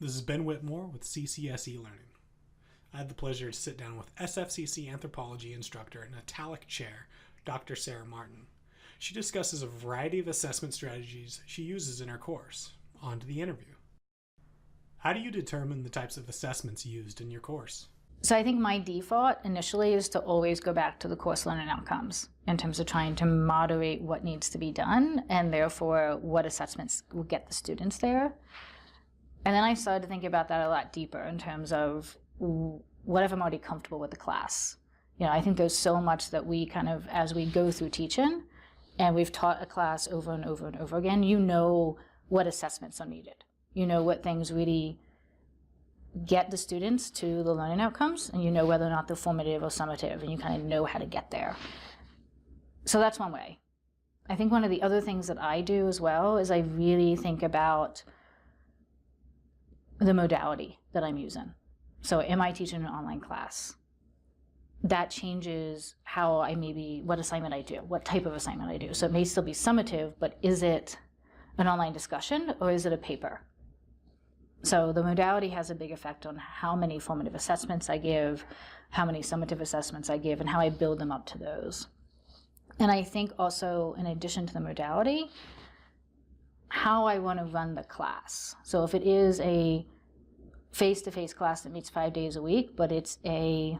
This is Ben Whitmore with CCSE Learning. I had the pleasure to sit down with SFCC anthropology instructor and Italic chair, Dr. Sarah Martin. She discusses a variety of assessment strategies she uses in her course. On to the interview. How do you determine the types of assessments used in your course? So I think my default initially is to always go back to the course learning outcomes in terms of trying to moderate what needs to be done and therefore what assessments will get the students there. And then I started to think about that a lot deeper in terms of what if I'm already comfortable with the class. You know, I think there's so much that we kind of, as we go through teaching and we've taught a class over and over and over again, you know what assessments are needed. You know what things really get the students to the learning outcomes, and you know whether or not they're formative or summative, and you kind of know how to get there. So that's one way. I think one of the other things that I do as well is I really think about the modality that I'm using. So am I teaching an online class? That changes how what assignment I do, what type of assignment I do. So it may still be summative, but is it an online discussion or is it a paper? So the modality has a big effect on how many formative assessments I give, how many summative assessments I give, and how I build them up to those. And I think also, in addition to the modality, how I want to run the class. So if it is a face-to-face class that meets 5 days a week, but it's a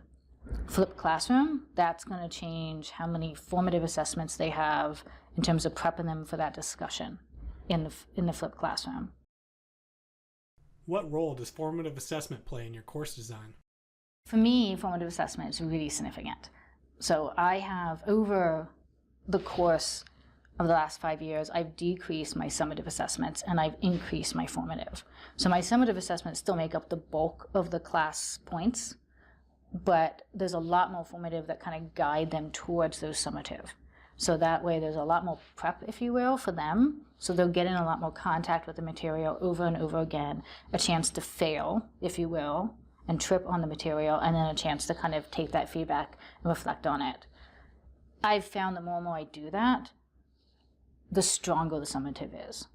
flipped classroom, that's going to change how many formative assessments they have in terms of prepping them for that discussion in the flipped classroom. What role does formative assessment play in your course design? For me, formative assessment is really significant. So I have, over the course of the last 5 years, I've decreased my summative assessments and I've increased my formative. So my summative assessments still make up the bulk of the class points, but there's a lot more formative that kind of guide them towards those summative. So that way there's a lot more prep, if you will, for them. So they'll get in a lot more contact with the material over and over again, a chance to fail, if you will, and trip on the material, and then a chance to kind of take that feedback and reflect on it. I've found the more and more I do that, the stronger the summative is.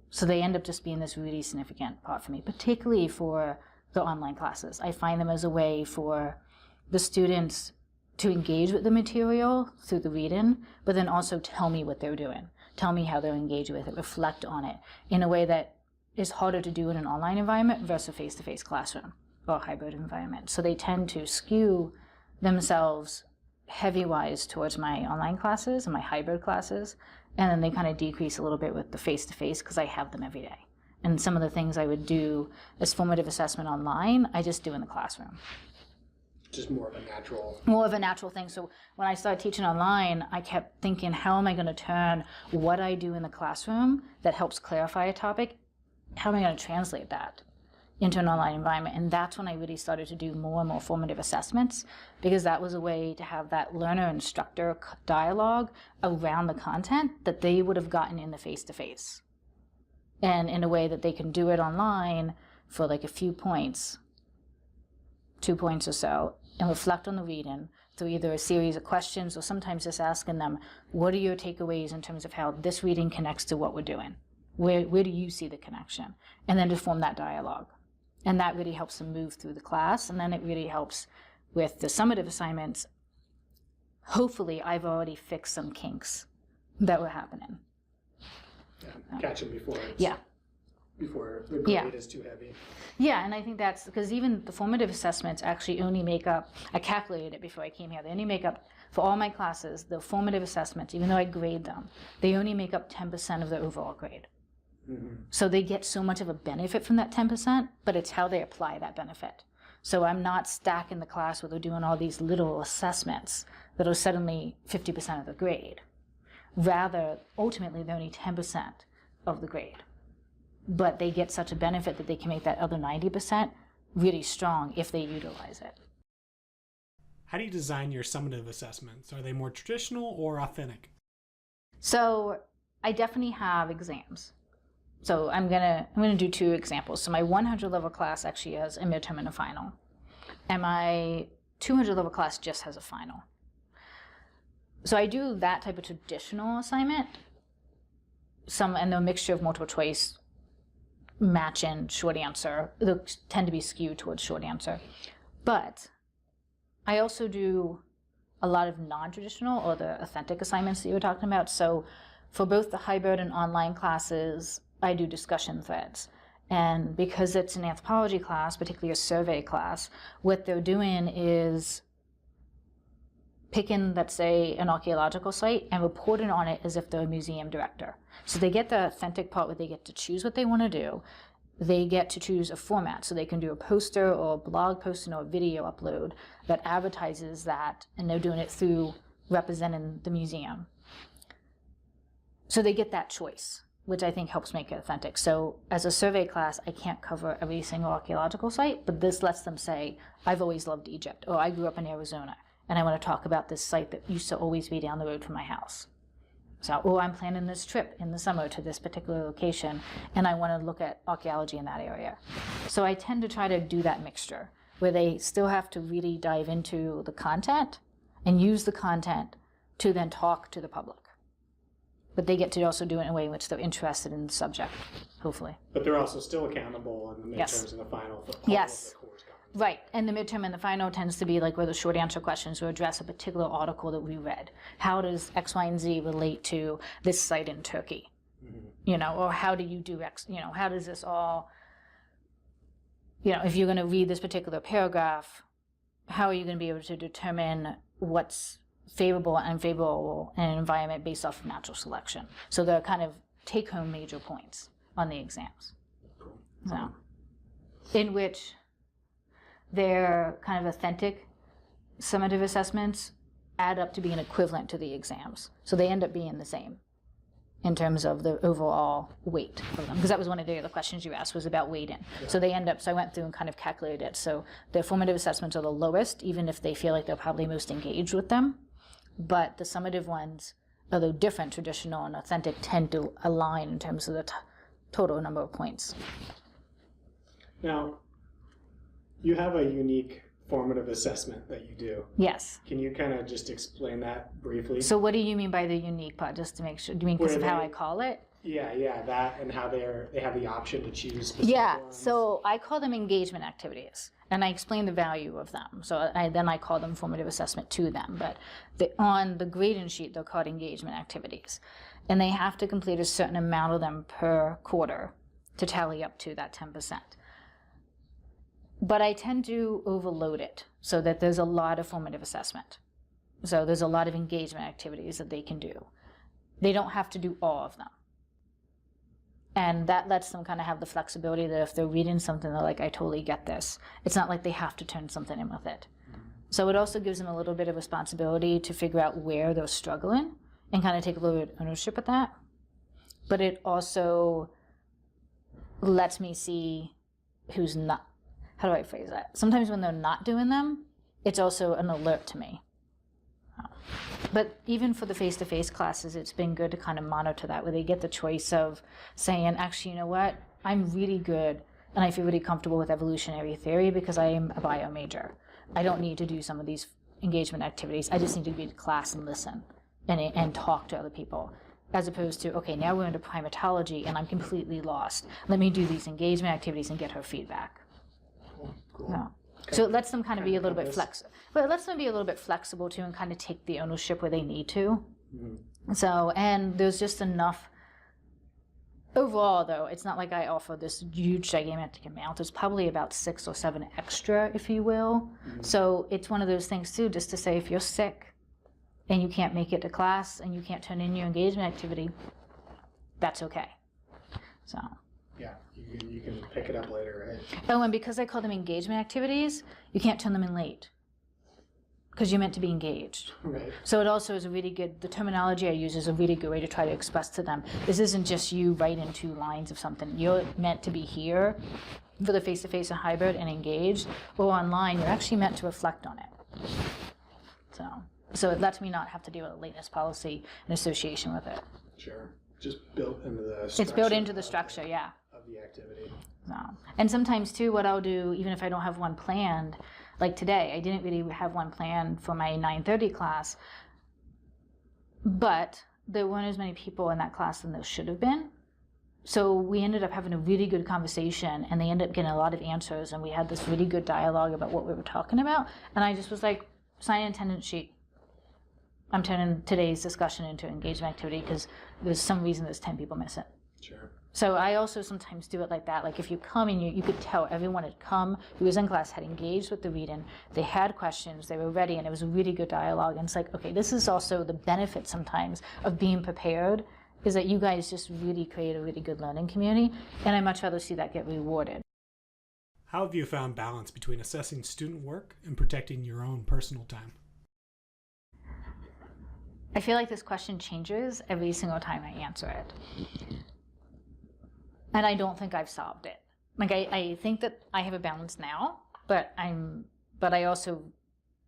So they end up just being this really significant part for me, particularly for the online classes. I find them as a way for the students to engage with the material through the reading, but then also tell me what they're doing, tell me how they're engaged with it, reflect on it in a way that is harder to do in an online environment versus a face-to-face classroom or hybrid environment. So they tend to skew themselves heavy-wise towards my online classes and my hybrid classes, and then they kind of decrease a little bit with the face-to-face because I have them every day. And some of the things I would do as formative assessment online, I just do in the classroom. Just more of a natural... More of a natural thing. So when I started teaching online, I kept thinking, how am I going to turn what I do in the classroom that helps clarify a topic, how am I going to translate that into an online environment? And that's when I really started to do more and more formative assessments, because that was a way to have that learner-instructor dialogue around the content that they would have gotten in the face-to-face. And in a way that they can do it online for like a few points, 2 points or so, and reflect on the reading through either a series of questions or sometimes just asking them, what are your takeaways in terms of how this reading connects to what we're doing? Where do you see the connection? And then to form that dialogue. And that really helps them move through the class, and then it really helps with the summative assignments. Hopefully, I've already fixed some kinks that were happening. Yeah, catch them before before the grade is too heavy. Yeah, and I think that's because even the formative assessments actually only make up, I calculated it before I came here, they only make up, for all my classes, the formative assessments, even though I grade them, they only make up 10% of the overall grade. Mm-hmm. So they get so much of a benefit from that 10%, but it's how they apply that benefit. So I'm not stacking the class where they're doing all these little assessments that are suddenly 50% of the grade. Rather, ultimately, they're only 10% of the grade. But they get such a benefit that they can make that other 90% really strong if they utilize it. How do you design your summative assessments? Are they more traditional or authentic? So I definitely have exams. So I'm gonna do 2 examples. So my 100 level class actually has a midterm and a final, and my 200 level class just has a final. So I do that type of traditional assignment, and a mixture of multiple choice match in short answer. They tend to be skewed towards short answer. But I also do a lot of non-traditional or the authentic assignments that you were talking about. So for both the hybrid and online classes, I do discussion threads. And because it's an anthropology class, particularly a survey class, what they're doing is picking, let's say, an archaeological site and reporting on it as if they're a museum director. So they get the authentic part where they get to choose what they want to do. They get to choose a format, so they can do a poster or a blog posting or a video upload that advertises that, and they're doing it through representing the museum. So they get that choice, which I think helps make it authentic. So as a survey class, I can't cover every single archaeological site, but this lets them say, I've always loved Egypt, or I grew up in Arizona, and I want to talk about this site that used to always be down the road from my house. So, or I'm planning this trip in the summer to this particular location, and I want to look at archaeology in that area. So I tend to try to do that mixture, where they still have to really dive into the content and use the content to then talk to the public. But they get to also do it in a way in which they're interested in the subject, hopefully. But they're also still accountable in the midterms and the final for all Yes. of the course content. Right, and the midterm and the final tends to be like where the short answer questions will address a particular article that we read. How does X, Y, and Z relate to this site in Turkey? You know, or how do you do X, you know, how does this all, you know, if you're going to read this particular paragraph, how are you going to be able to determine what's favorable and unfavorable in an environment based off of natural selection? So they're kind of take-home major points on the exams. Cool. So, in which their kind of authentic summative assessments add up to being equivalent to the exams. So they end up being the same in terms of the overall weight of them. Because that was one of the other questions you asked was about weighting. Yeah. So they end up, so I went through and kind of calculated it. So their formative assessments are the lowest, even if they feel like they're probably most engaged with them. But the summative ones, although different, traditional and authentic, tend to align in terms of the total number of points. Now, you have a unique formative assessment that you do. Yes. Can you kind of just explain that briefly? So what do you mean by the unique part, just to make sure? Do you mean because of how I call it? Yeah, that and how they have the option to choose specific ones. So I call them engagement activities, and I explain the value of them. So then I call them formative assessment to them. But on the grading sheet, they're called engagement activities. And they have to complete a certain amount of them per quarter to tally up to that 10%. But I tend to overload it so that there's a lot of formative assessment. So there's a lot of engagement activities that they can do. They don't have to do all of them. And that lets them kind of have the flexibility that if they're reading something, they're like, I totally get this. It's not like they have to turn something in with it. So it also gives them a little bit of responsibility to figure out where they're struggling and kind of take a little bit of ownership of that. But it also lets me see who's not. How do I phrase that? Sometimes when they're not doing them, it's also an alert to me. But even for the face-to-face classes, it's been good to kind of monitor that, where they get the choice of saying, actually, you know what? I'm really good, and I feel really comfortable with evolutionary theory because I am a bio major. I don't need to do some of these engagement activities. I just need to be in class and listen and talk to other people. As opposed to, okay, now we're into primatology, and I'm completely lost. Let me do these engagement activities and get her feedback. Cool. No. So it lets them kind of be a little bit flexible. But it lets them be a little bit flexible too and kind of take the ownership where they need to. Mm-hmm. So, and there's just enough. Overall, though, it's not like I offer this huge, gigantic amount. There's probably about 6 or 7 extra, if you will. Mm-hmm. So it's one of those things too, just to say if you're sick and you can't make it to class and you can't turn in your engagement activity, that's okay. So. Yeah, you can pick it up later, right? Oh, and because I call them engagement activities, you can't turn them in late because you're meant to be engaged. Right. So it also is a really good, the terminology I use is a really good way to try to express to them, this isn't just you writing 2 lines of something. You're meant to be here for the face-to-face and hybrid and engaged, or online, you're actually meant to reflect on it. So it lets me not have to deal with a lateness policy in association with it. Sure. Just built into the structure. It's built into the structure, yeah. Of the activity. So, and sometimes too, what I'll do, even if I don't have one planned, like today, I didn't really have one planned for my 9:30 class, but there weren't as many people in that class than there should have been. So we ended up having a really good conversation, and they ended up getting a lot of answers, and we had this really good dialogue about what we were talking about. And I just was like, sign an attendance sheet. I'm turning today's discussion into an engagement activity because there's some reason there's 10 people missing. Sure. So I also sometimes do it like that. Like if you come and you could tell everyone had come, who was in class, had engaged with the reading, they had questions, they were ready, and it was a really good dialogue. And it's like, okay, this is also the benefit sometimes of being prepared, is that you guys just really create a really good learning community, and I much rather see that get rewarded. How have you found balance between assessing student work and protecting your own personal time? I feel like this question changes every single time I answer it. And I don't think I've solved it. Like I think that I have a balance now, but I also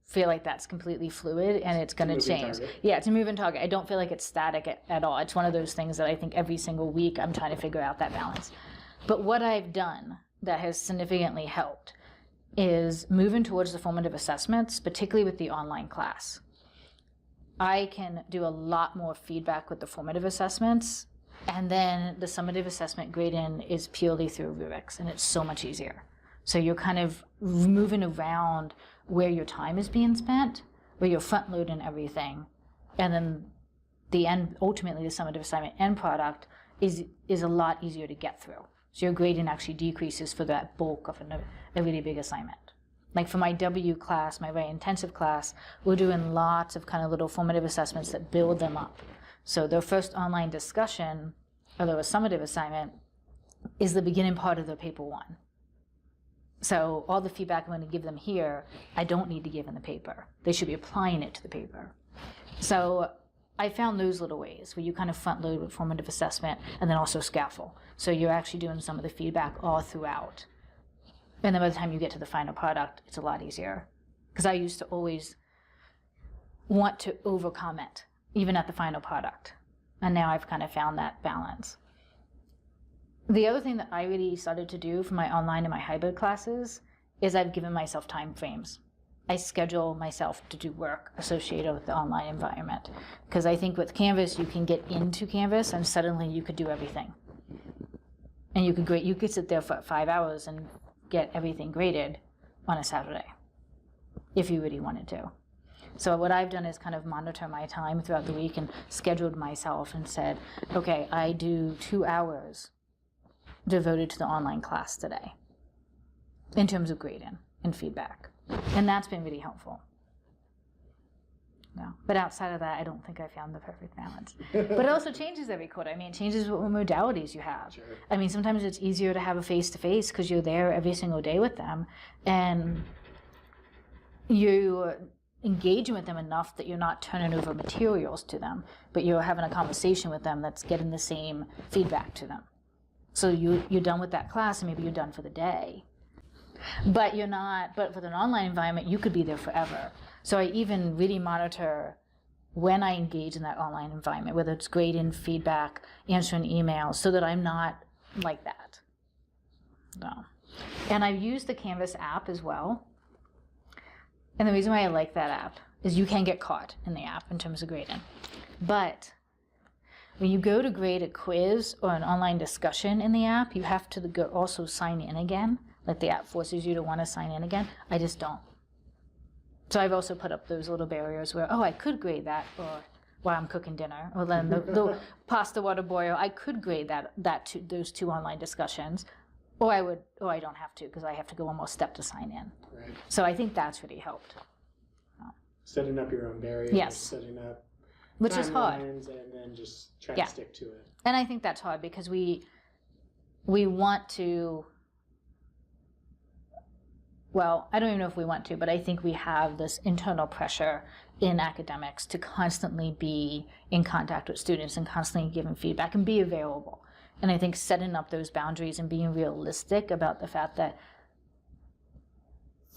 feel like that's completely fluid and it's going to change. Target. Yeah, it's a moving target. I don't feel like it's static at all. It's one of those things that I think every single week I'm trying to figure out that balance. But what I've done that has significantly helped is moving towards the formative assessments, particularly with the online class. I can do a lot more feedback with the formative assessments, and then the summative assessment grading is purely through rubrics, and it's so much easier. So you're kind of moving around where your time is being spent, where you're front loading everything, and then the end, ultimately the summative assignment end product is a lot easier to get through. So your grading actually decreases for that bulk of a really big assignment. Like for my W class, my very intensive class, we're doing lots of kind of little formative assessments that build them up. So their first online discussion, although a summative assignment, is the beginning part of their paper one. So all the feedback I'm going to give them here, I don't need to give in the paper. They should be applying it to the paper. So I found those little ways where you kind of front load with formative assessment and then also scaffold. So you're actually doing some of the feedback all throughout. And then by the time you get to the final product, it's a lot easier. Because I used to always want to over-comment, even at the final product. And now I've kind of found that balance. The other thing that I really started to do for my online and my hybrid classes is I've given myself time frames. I schedule myself to do work associated with the online environment. Because I think with Canvas, you can get into Canvas and suddenly you could do everything. And you could sit there for 5 hours and get everything graded on a Saturday, if you really wanted to. So what I've done is kind of monitor my time throughout the week and scheduled myself and said, okay, I do 2 hours devoted to the online class today in terms of grading and feedback. And that's been really helpful. No. But outside of that, I don't think I found the perfect balance. But it also changes every quarter. I mean, it changes what modalities you have. Sure. I mean, sometimes it's easier to have a face-to-face because you're there every single day with them. And you engaging with them enough that you're not turning over materials to them, but you're having a conversation with them that's getting the same feedback to them. So you're done with that class and maybe you're done for the day. But you're not, but with an online environment, you could be there forever. So I even really monitor when I engage in that online environment, whether it's grading, feedback, answering emails, so that I'm not like that. No. And I've used the Canvas app as well. And the reason why I like that app is you can get caught in the app in terms of grading. But when you go to grade a quiz or an online discussion in the app, you have to go also sign in again. Like the app forces you to want to sign in again. I just don't. So I've also put up those little barriers where, oh, I could grade that or while I'm cooking dinner, or then the pasta water boil, I could grade those 2 online discussions, or I don't have to because I have to go one more step to sign in. Right. So I think that's really helped. Setting up your own barriers, Yes. setting up Which is hard. and then just try Yeah. to stick to it. And I think that's hard because we want to, well, I don't even know if we want to, but I think we have this internal pressure in academics to constantly be in contact with students and constantly giving feedback and be available. And I think setting up those boundaries and being realistic about the fact that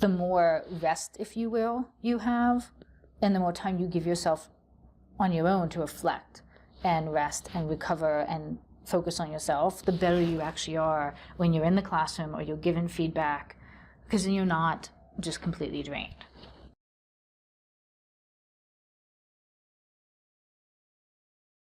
the more rest, if you will, you have, and the more time you give yourself on your own to reflect and rest and recover and focus on yourself, the better you actually are when you're in the classroom or you're given feedback, because then you're not just completely drained.